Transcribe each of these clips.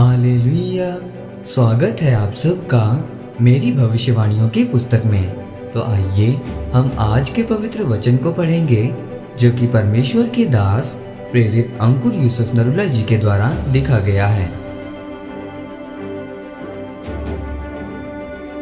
Hallelujah. स्वागत है आप सबका मेरी भविष्यवाणियों की पुस्तक में। तो आइए हम आज के पवित्र वचन को पढ़ेंगे जो कि परमेश्वर के दास प्रेरित अंकुर यूसुफ नरूला जी के द्वारा लिखा गया है।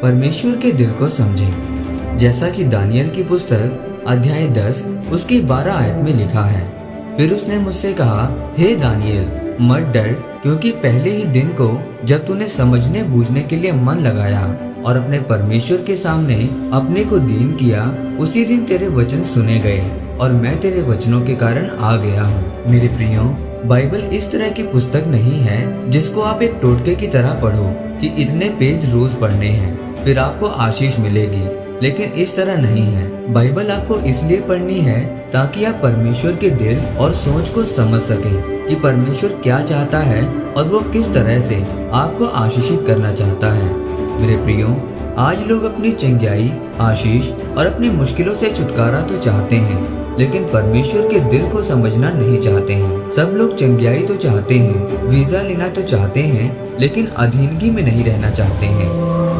परमेश्वर के दिल को समझें, जैसा कि दानियल की पुस्तक अध्याय 10 उसके 12 आयत में लिखा है। फिर उसने मुझसे कहा, हे दानियल, मत डर, क्योंकि पहले ही दिन को जब तूने समझने बूझने के लिए मन लगाया और अपने परमेश्वर के सामने अपने को दीन किया, उसी दिन तेरे वचन सुने गए और मैं तेरे वचनों के कारण आ गया हूँ। मेरे प्रियो, बाइबल इस तरह की पुस्तक नहीं है जिसको आप एक टोटके की तरह पढ़ो कि इतने पेज रोज पढ़ने हैं फिर आपको आशीष मिलेगी, लेकिन इस तरह नहीं है। बाइबल आपको इसलिए पढ़नी है ताकि आप परमेश्वर के दिल और सोच को समझ सकें कि परमेश्वर क्या चाहता है और वो किस तरह से आपको आशीषित करना चाहता है। मेरे प्रियो, आज लोग अपनी चंगाई, आशीष और अपनी मुश्किलों से छुटकारा तो चाहते हैं, लेकिन परमेश्वर के दिल को समझना नहीं चाहते हैं। सब लोग चंगाई तो चाहते हैं, वीजा लेना तो चाहते हैं, लेकिन अधीनगी में नहीं रहना चाहते हैं।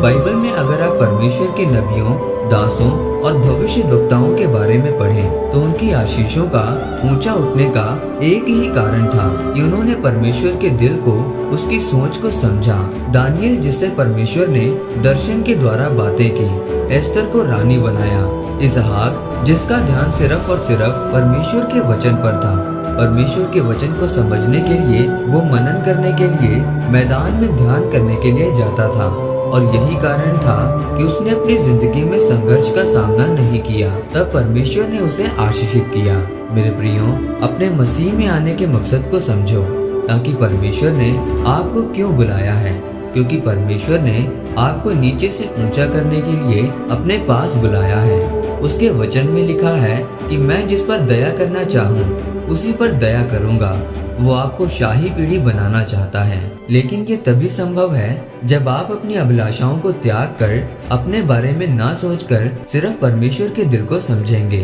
बाइबल में अगर आप परमेश्वर के नबियों, दासों और भविष्यवक्ताओं के बारे में पढ़ें तो उनकी आशीषों का ऊंचा उठने का एक ही कारण था कि उन्होंने परमेश्वर के दिल को, उसकी सोच को समझा। दानियल, जिससे परमेश्वर ने दर्शन के द्वारा बातें की, एस्तर को रानी बनाया, इसहाक, जिसका ध्यान सिर्फ और सिर्फ परमेश्वर के वचन पर था। परमेश्वर के वचन को समझने के लिए वो मनन करने के लिए मैदान में ध्यान करने के लिए जाता था, और यही कारण था कि उसने अपनी जिंदगी में संघर्ष का सामना नहीं किया। तब परमेश्वर ने उसे आशीषित किया। मेरे प्रियो, अपने मसीह में आने के मकसद को समझो, ताकि परमेश्वर ने आपको क्यों बुलाया है, क्योंकि परमेश्वर ने आपको नीचे से ऊंचा करने के लिए अपने पास बुलाया है। उसके वचन में लिखा है कि मैं जिस पर दया करना चाहूँ उसी पर दया करूँगा। वो आपको शाही पीढ़ी बनाना चाहता है, लेकिन ये तभी संभव है जब आप अपनी अभिलाषाओं को त्याग कर अपने बारे में ना सोचकर सिर्फ परमेश्वर के दिल को समझेंगे।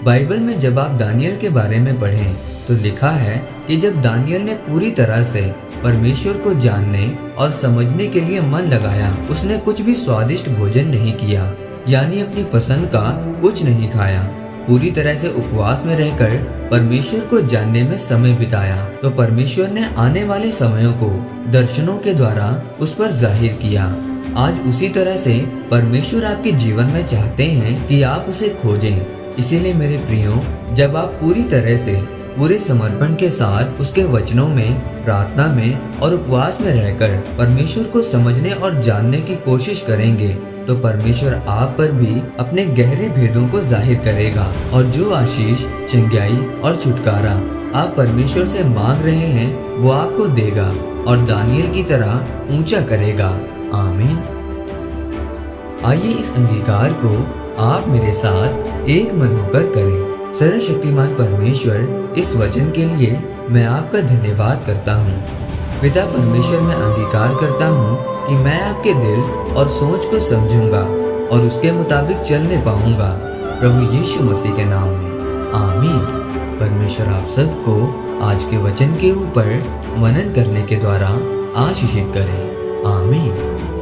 बाइबल में जब आप दानियल के बारे में पढ़ें तो लिखा है कि जब दानियल ने पूरी तरह से परमेश्वर को जानने और समझने के लिए मन लगाया, उसने कुछ भी स्वादिष्ट भोजन नहीं किया, यानी अपनी पसंद का कुछ नहीं खाया। पूरी तरह से उपवास में रहकर परमेश्वर को जानने में समय बिताया, तो परमेश्वर ने आने वाले समयों को दर्शनों के द्वारा उस पर जाहिर किया। आज उसी तरह से परमेश्वर आपके जीवन में चाहते हैं कि आप उसे खोजें। इसीलिए मेरे प्रियो, जब आप पूरी तरह से पूरे समर्पण के साथ उसके वचनों में, प्रार्थना में और उपवास में रहकर परमेश्वर को समझने और जानने की कोशिश करेंगे, तो परमेश्वर आप पर भी अपने गहरे भेदों को जाहिर करेगा, और जो आशीष, चंगाई और छुटकारा आप परमेश्वर से मांग रहे हैं वो आपको देगा और दानियल की तरह ऊंचा करेगा। आमीन। आइए इस अंगीकार को आप मेरे साथ एक मन होकर करें। सर्वशक्तिमान परमेश्वर, इस वचन के लिए मैं आपका धन्यवाद करता हूँ। पिता परमेश्वर, मैं अंगीकार करता हूँ कि मैं आपके दिल और सोच को समझूंगा और उसके मुताबिक चलने पाऊंगा, प्रभु यीशु मसीह के नाम में। आमीन। परमेश्वर आप सबको आज के वचन के ऊपर मनन करने के द्वारा आशीषित करे। आमीन।